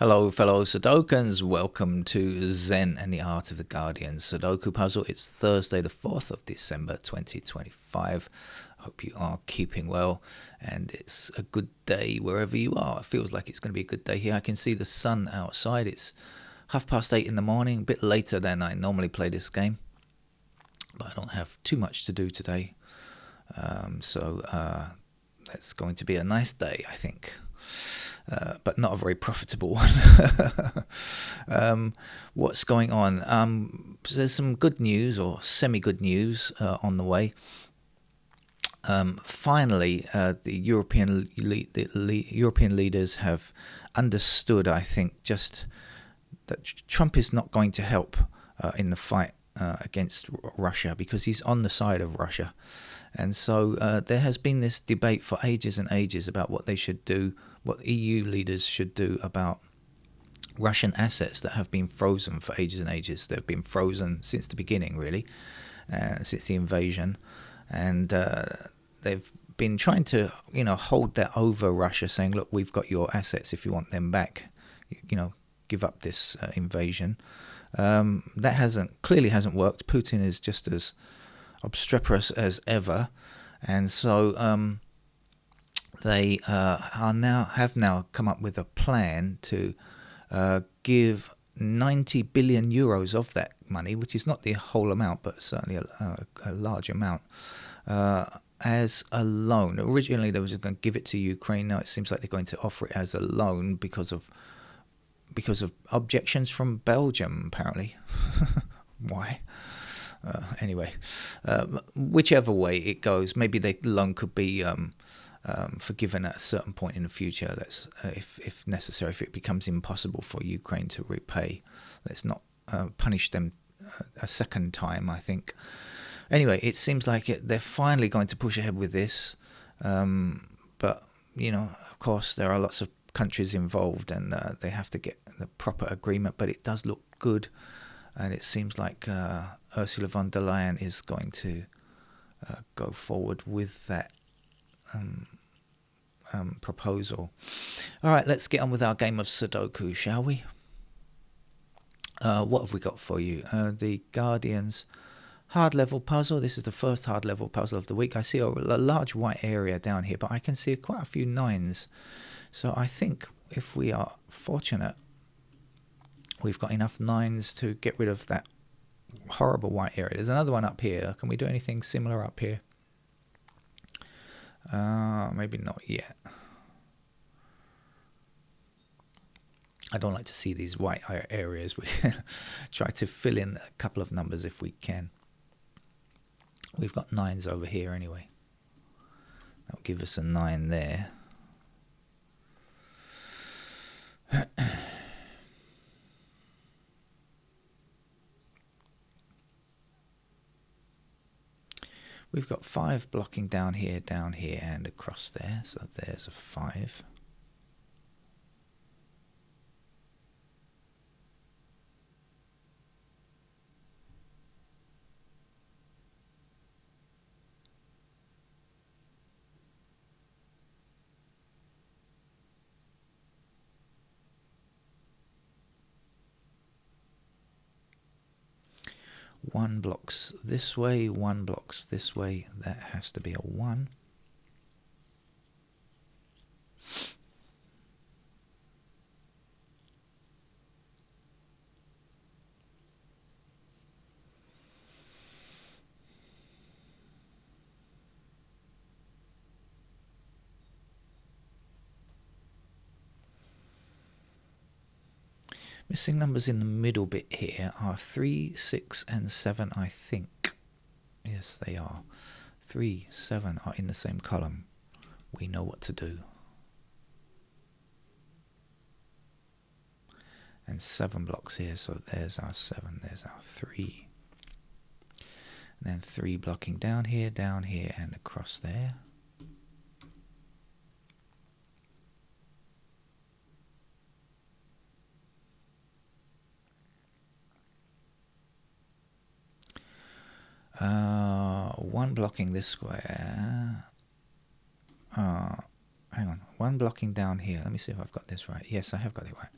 Hello, fellow Sudokans. Welcome to Zen and the Art of the Guardian Sudoku puzzle. It's Thursday, the 4th of December, 2025. I hope you are keeping well, and it's a good day wherever you are. It feels like it's going to be a good day here. I can see the sun outside. It's 8:30 in the morning, a bit later than I normally play this game, but I don't have too much to do today. So that's going to be a nice day, I think. But not a very profitable one. What's going on? There's some good news, or semi-good news, on the way. Finally, the European leaders have understood, I think, just that Trump is not going to help in the fight against Russia, because he's on the side of Russia. And so there has been this debate for ages and ages about what they should do, what EU leaders should do about Russian assets that have been frozen for ages and ages. They've been frozen since the beginning, really, since the invasion. And they've been trying to, hold that over Russia, saying, look, we've got your assets. If you want them back, give up this invasion. That clearly hasn't worked. Putin is just as obstreperous as ever, and so they have now come up with a plan to give 90 billion euros of that money, which is not the whole amount, but certainly a large amount, as a loan. Originally, they were just going to give it to Ukraine. Now it seems like they're going to offer it as a loan because of objections from Belgium, apparently. Why? Anyway, whichever way it goes, maybe the loan could be forgiven at a certain point in the future. That's if necessary, if it becomes impossible for Ukraine to repay. Let's not punish them a second time, I think. Anyway, it seems like they're finally going to push ahead with this. But, of course, there are lots of countries involved, and they have to get the proper agreement. But it does look good. And it seems like Ursula von der Leyen is going to go forward with that proposal. All right, let's get on with our game of Sudoku, shall we? What have we got for you? The Guardian's hard level puzzle. This is the first hard level puzzle of the week. I see a large white area down here, but I can see quite a few nines. So I think if we are fortunate, we've got enough nines to get rid of that horrible white area. There's another one up here. Can we do anything similar up here? Maybe not yet. I don't like to see these white areas. We try to fill in a couple of numbers if we can. We've got nines over here anyway. That'll give us a 9 there. We've got 5 blocking down here, and across there. So there's a 5. One blocks this way, 1 blocks this way. That has to be a 1. Missing numbers in the middle bit here are 3, 6, and 7, I think. Yes, they are. 3, 7 are in the same column. We know what to do. And 7 blocks here, so there's our 7, there's our 3. And then 3 blocking down here, and across there. One blocking this square. Hang on. 1 blocking down here. Let me see if I've got this right. Yes, I have got it right.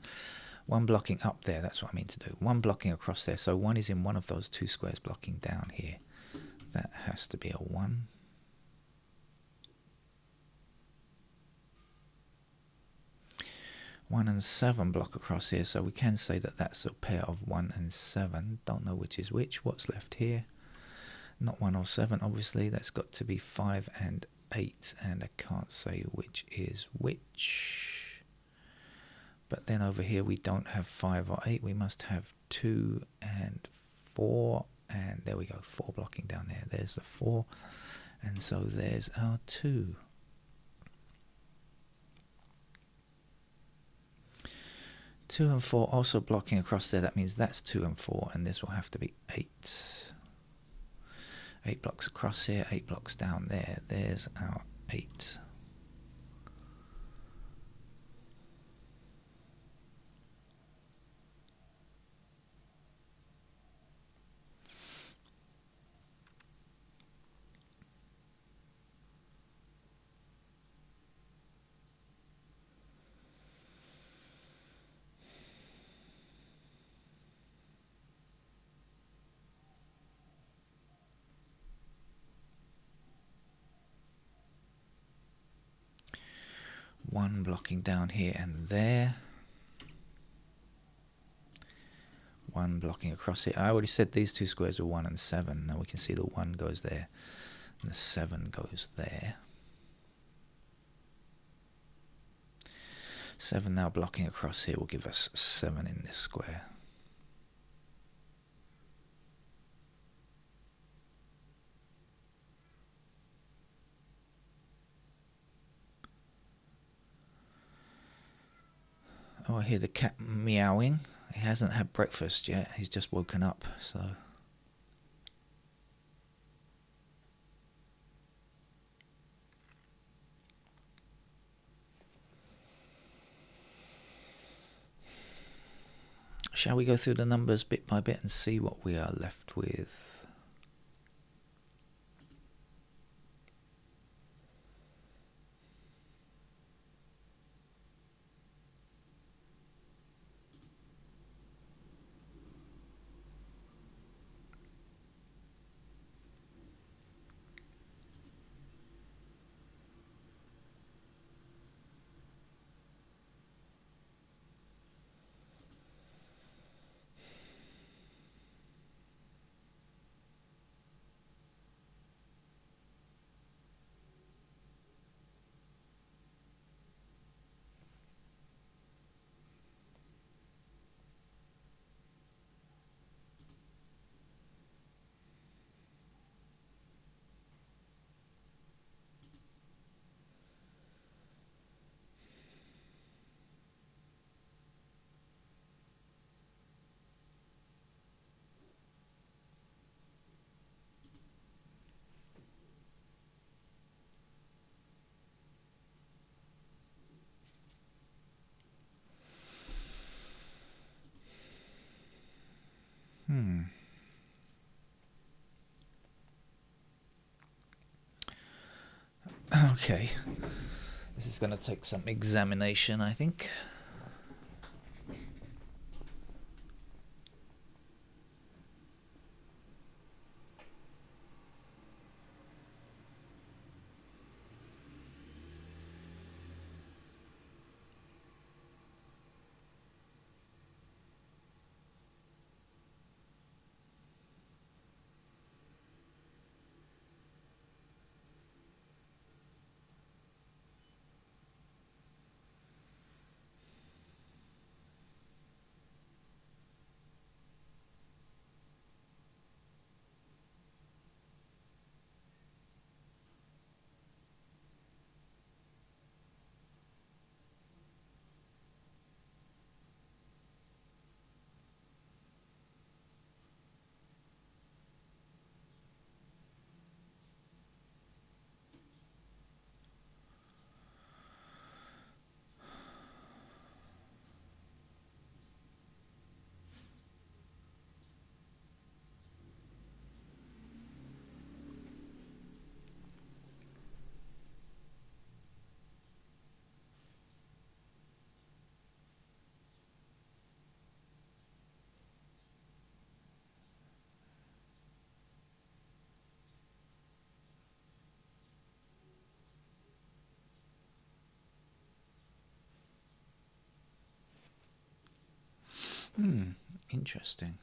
One blocking up there, that's what I mean to do. One blocking across there, so one is in one of those two squares blocking down here. That has to be a 1. One and 7 block across here, so we can say that that's a pair of 1 and 7. Don't know which is which. What's left here? Not 1 or 7, obviously. That's got to be 5 and 8, and I can't say which is which. But then over here we don't have 5 or 8. We must have 2 and 4, and there we go. 4 blocking down there. There's the 4, and so there's our 2. Two and 4 also blocking across there. That means that's 2 and 4, and this will have to be 8. 8 blocks across here, 8 blocks down there. There's our 8. One blocking down here and there. One blocking across here. I already said these two squares are 1 and 7. Now we can see the 1 goes there and the 7 goes there. 7 now blocking across here will give us 7 in this square. Oh, I hear the cat meowing. He hasn't had breakfast yet. He's just woken up, so... Shall we go through the numbers bit by bit and see what we are left with? Okay, this is going to take some examination, I think. Interesting.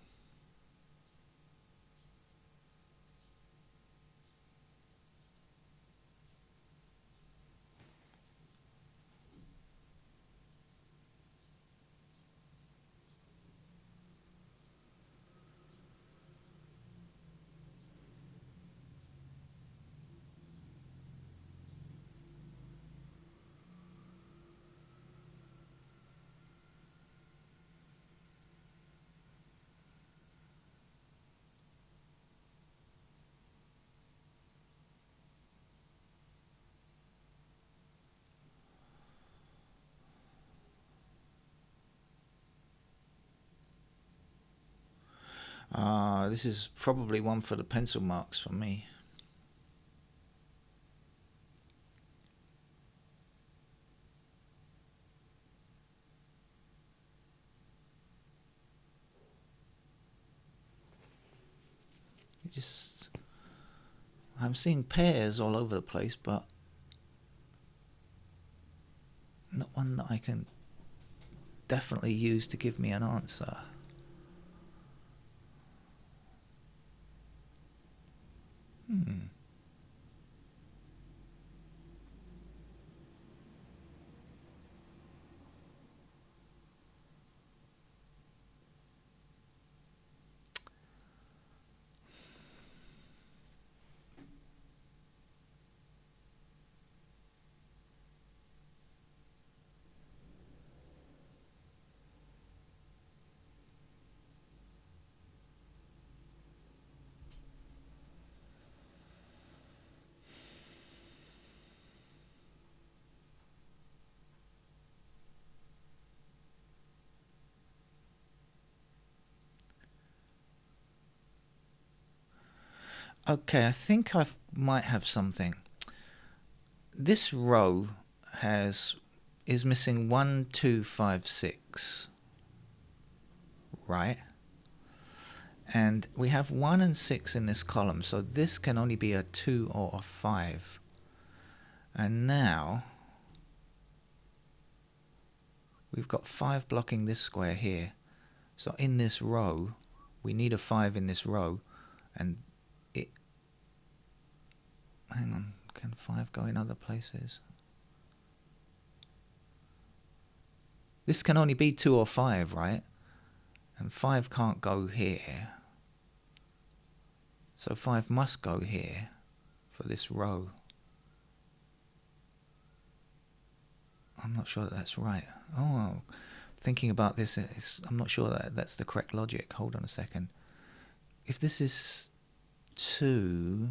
This is probably one for the pencil marks for me. I'm seeing pairs all over the place, but not one that I can definitely use to give me an answer. Okay, I think I might have something. This row is missing 1, 2, 5, 6, right? And we have 1 and 6 in this column, so this can only be a 2 or a 5. And now we've got 5 blocking this square here. So in this row, we need a 5 in this row, and hang on, can 5 go in other places? This can only be 2 or 5, right? And 5 can't go here. So 5 must go here for this row. I'm not sure that that's right. Oh, thinking about this, I'm not sure that that's the correct logic. Hold on a second. If this is 2,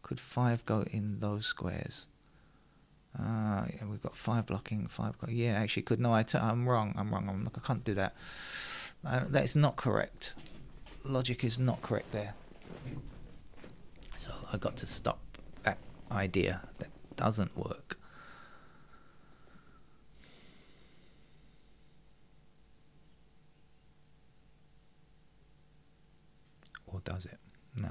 could 5 go in those squares? Yeah, we've got 5 blocking, 5. Yeah, actually, could. No, I'm wrong. I can't do that. That is not correct. Logic is not correct there. So I got to stop that idea. That doesn't work. Or does it? No.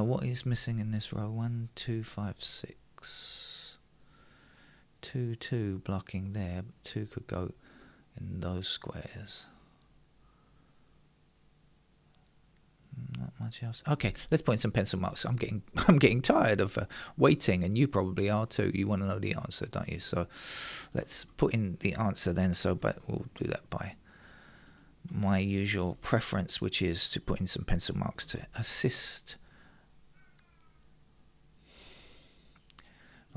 What is missing in this row? 1, 2, 5, 6. 2, 2 blocking there. 2 could go in those squares. Not much else. Okay, let's put in some pencil marks. I'm getting tired of waiting, and you probably are too. You want to know the answer, don't you? So let's put in the answer then. But we'll do that by my usual preference, which is to put in some pencil marks to assist.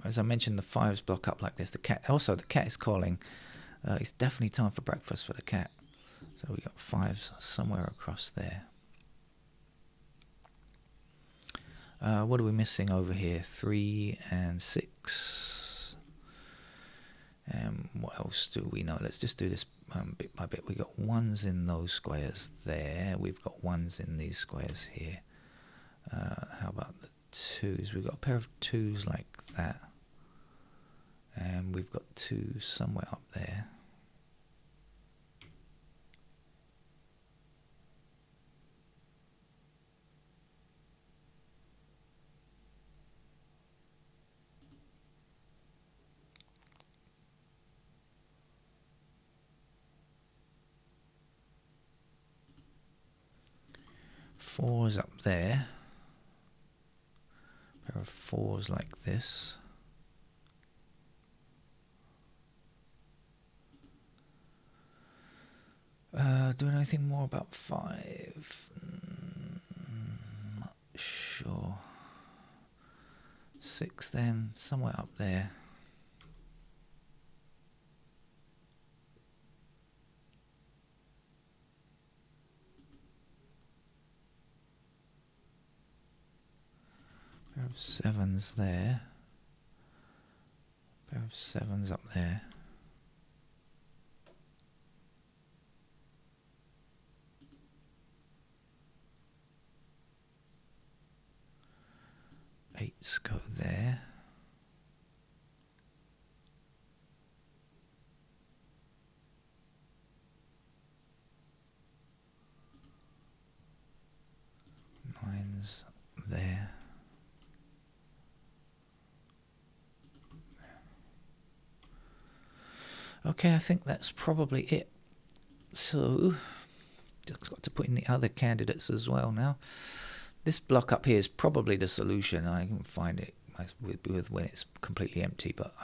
As I mentioned, the 5s block up like this. The cat is calling. It's definitely time for breakfast for the cat. So we got 5s somewhere across there. What are we missing over here? 3 and 6. What else do we know? Let's just do this bit by bit. We got 1s in those squares there. We've got 1s in these squares here. How about the 2s? We've got a pair of 2s like that. And we've got 2 somewhere up there. 4s up there. A pair of 4s like this. Doing anything more about 5? Not sure. 6 then, somewhere up there. Pair of 7s there. Pair of 7s up there. Eights go there. Nines there. Okay, I think that's probably it. So, just got to put in the other candidates as well now. This block up here is probably the solution. I can find it with when it's completely empty, but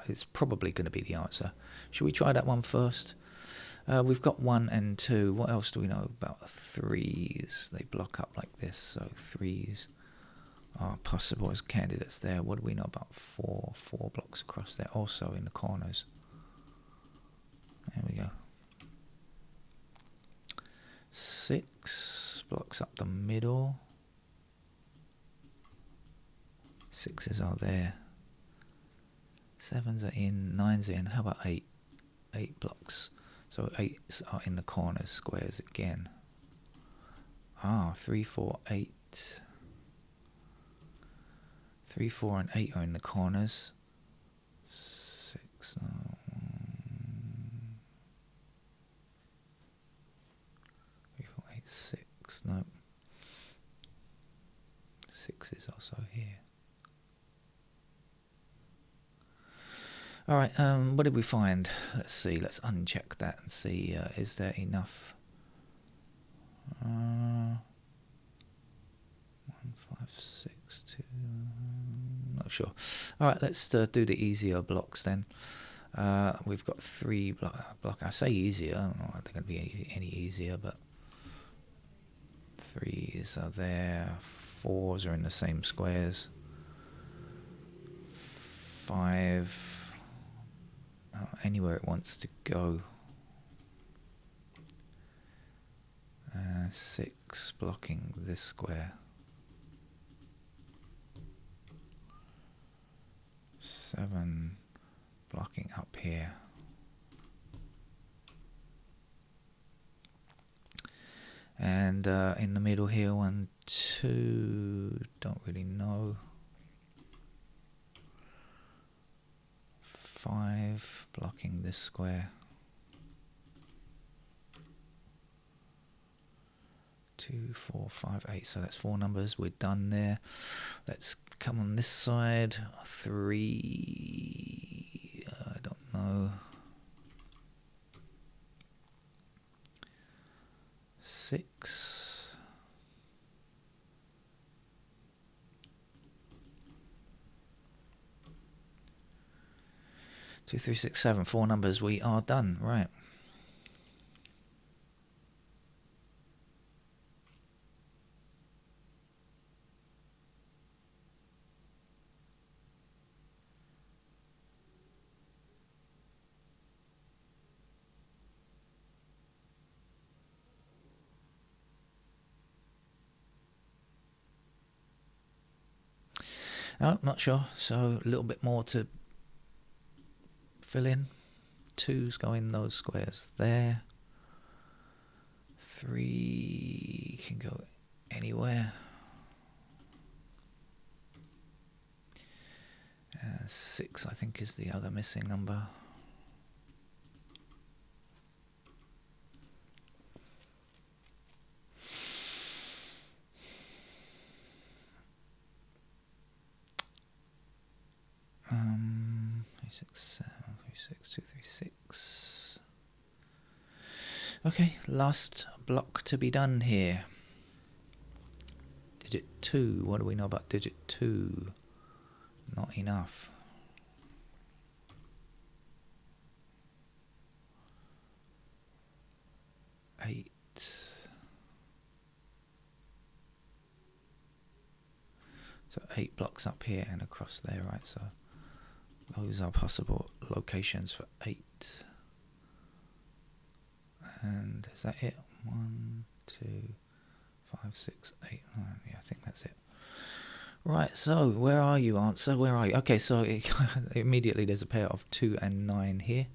it's probably going to be the answer. Should we try that one first? We've got 1 and 2. What else do we know about 3s? They block up like this, so 3s are possible as candidates there. What do we know about 4? 4 blocks across there, also in the corners. There we go. 6 blocks up the middle. 6s are there. 7s are in. 9s are in. How about 8? 8 blocks. So 8s are in the corners, squares again. 3, 4, 8. 3, 4 and 8 are in the corners. 6. 3, 4, 8, 6. No. 6 is also here. Alright, what did we find? Let's see, let's uncheck that and see, is there enough? 1, 5, 6, 2, not sure. Alright, let's do the easier blocks then. We've got 3 block. I say easier, I don't know if they're going to be any easier, but 3s are there, 4s are in the same squares, 5... anywhere it wants to go. 6 blocking this square. 7 blocking up here. And in the middle here, 1, 2, don't really know. 5 blocking this square. 2, 4, 5, 8. So that's 4 numbers. We're done there. Let's come on this side. 3. I don't know. 6. 2, 3, 6, 7. 4 numbers. We are done. Right. Oh, not sure. So a little bit more to fill in. 2's go in those squares there. 3 can go anywhere. 6, I think, is the other missing number. Three, 6, 7, 3, 6, 2, 3, 6. Okay, last block to be done here. Digit 2. What do we know about digit 2? Not enough. Eight. So 8 blocks up here and across there, right? So those are possible locations for 8. And is that it? 1, 2, 5, 6, 8, 9. Yeah, I think that's it. Right, so where are you, answer? Where are you? Okay, so immediately there's a pair of 2 and 9 here.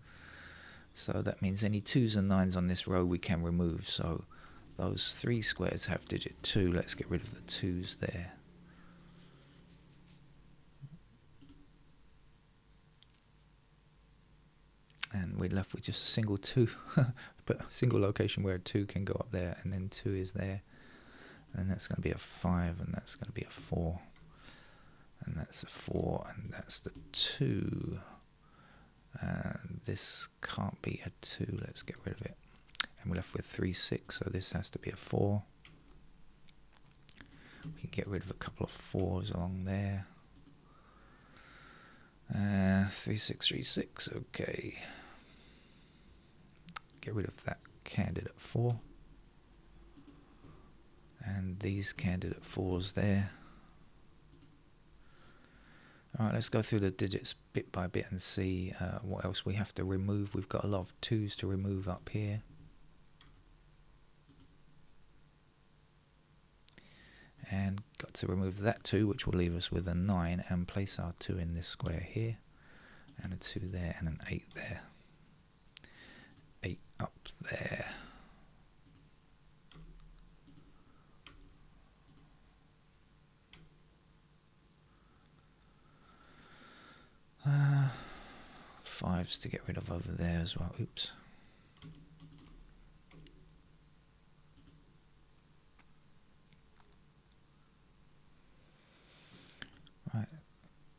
So that means any 2s and 9s on this row we can remove. So those 3 squares have digit 2. Let's get rid of the 2s there. And we're left with just a single 2, but a single location where a 2 can go up there, and then 2 is there. And that's going to be a 5, and that's going to be a 4. And that's a 4, and that's the 2. And this can't be a 2. Let's get rid of it. And we're left with 3, 6, so this has to be a 4. We can get rid of a couple of 4s along there. 3, 6, 3, 6, okay. Get rid of that candidate 4. And these candidate 4s there. Alright, let's go through the digits bit by bit and see what else we have to remove. We've got a lot of 2s to remove up here. And got to remove that 2, which will leave us with a 9, and place our 2 in this square here. And a 2 there, and an 8 there. 8 up there. Fives to get rid of over there as well. Oops. Right.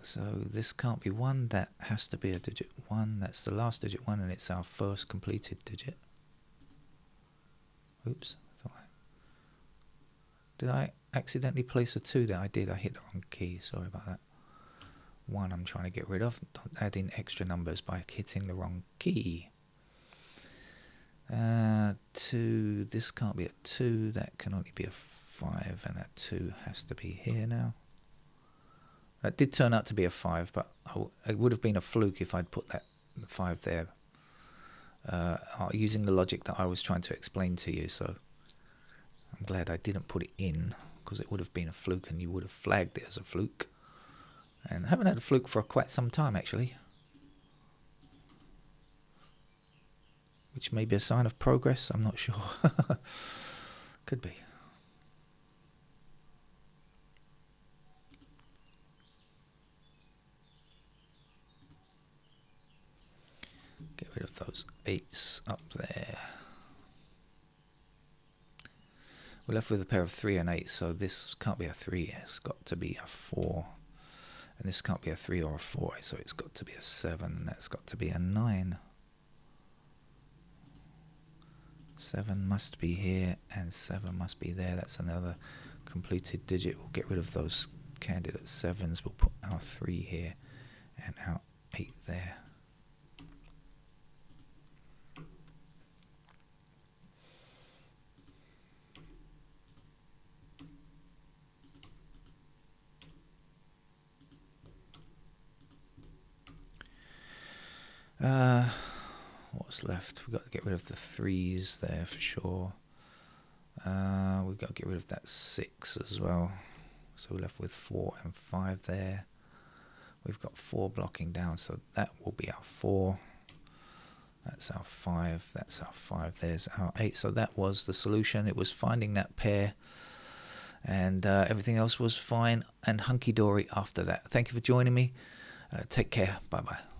So this can't be 1. That has to be a digit 1. That's the last digit 1, and it's our first completed digit. Oops. Did I accidentally place a 2 there? I did. I hit the wrong key. Sorry about that. 1 I'm trying to get rid of. Don't add in extra numbers by hitting the wrong key. 2. This can't be a 2. That can only be a 5, and that 2 has to be here now. That did turn out to be a 5, but it would have been a fluke if I'd put that 5 there. Using the logic that I was trying to explain to you, so I'm glad I didn't put it in, because it would have been a fluke and you would have flagged it as a fluke. And I haven't had a fluke for quite some time, actually. Which may be a sign of progress, I'm not sure. Could be. Get rid of those 8s up there. We're left with a pair of 3 and 8, so this can't be a 3, it's got to be a 4. And this can't be a 3 or a 4, so it's got to be a 7, and that's got to be a 9. 7 must be here, and 7 must be there. That's another completed digit. We'll get rid of those candidate 7s. We'll put our 3 here, and our 8 there. What's left? We've got to get rid of the 3s there for sure. We've got to get rid of that 6 as well. So we're left with 4 and 5 there. We've got 4 blocking down, so that will be our 4. That's our 5. That's our 5. There's our 8. So that was the solution. It was finding that pair. And everything else was fine and hunky-dory after that. Thank you for joining me. Take care. Bye-bye.